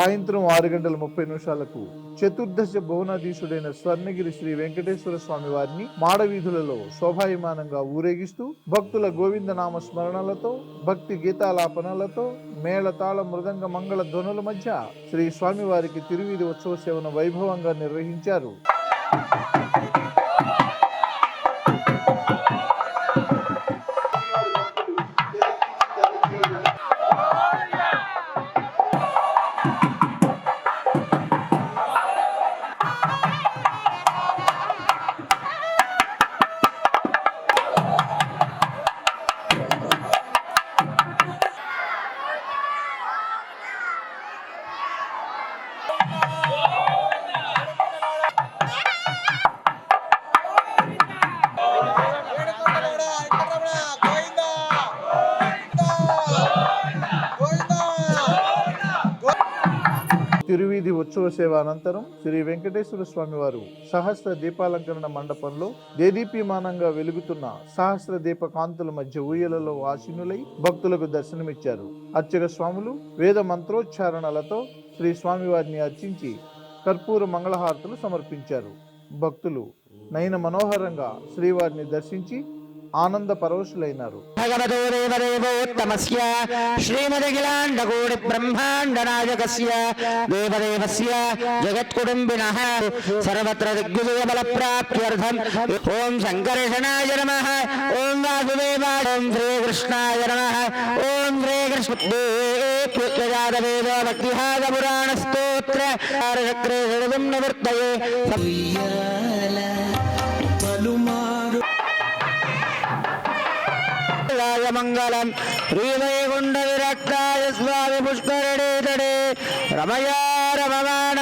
సాయంత్రం 6:30 చతుర్దశ భువనాధీశుడైన స్వర్ణగిరి శ్రీ వెంకటేశ్వర స్వామి వారిని మాడవీధులలో శోభాయమానంగా ఊరేగిస్తూ భక్తుల గోవిందనామ స్మరణలతో భక్తి గీతాలాపనలతో మేళతాళ మృదంగ మంగళ ధ్వనుల మధ్య శ్రీ స్వామివారికి తిరువీధి ఉత్సవ సేవను వైభవంగా నిర్వహించారు. తిరువీధి ఉత్సవ సేవ అనంతరం శ్రీ వెంకటేశ్వర స్వామి వారు సహస్ర దీపాలంకరణ మండపంలో దేదీప్యమానంగా వెలుగుతున్న సహస్ర దీప కాంతుల మధ్య ఊయలలో ఆసీనులై భక్తులకు దర్శనమిచ్చారు. అర్చక స్వాములు వేద మంత్రోచ్చారణలతో శ్రీ స్వామివారిని అర్చించి కర్పూర మంగళహారతులు సమర్పించారు. భక్తులు నయన మనోహరంగా శ్రీవారిని దర్శించి ఆనంద పరవశులైనారు. భగవతో దేవదేవోత్తమస్య శ్రీమదఖిలాండకోటి బ్రహ్మాండ నాయకస్య దేవదేవస్య జగత్కుటుంబినః సర్వత్ర దిగ్విజయ బల ప్రాప్త్యర్థం ఓం శంకర్షణాయ నమః, ఓం వాసుదేవాయ, ఓం శ్రీకృష్ణాయ నమః, ఓం శ్రీకృష్ణదేవ భక్తిహార పురాణ స్తోత్ర చక్రే నివృత్తయే మంగళం శ్రీవైకుంఠ విరక్తాయ స్వామి పుష్కరణే తడే రమయా రమమాణ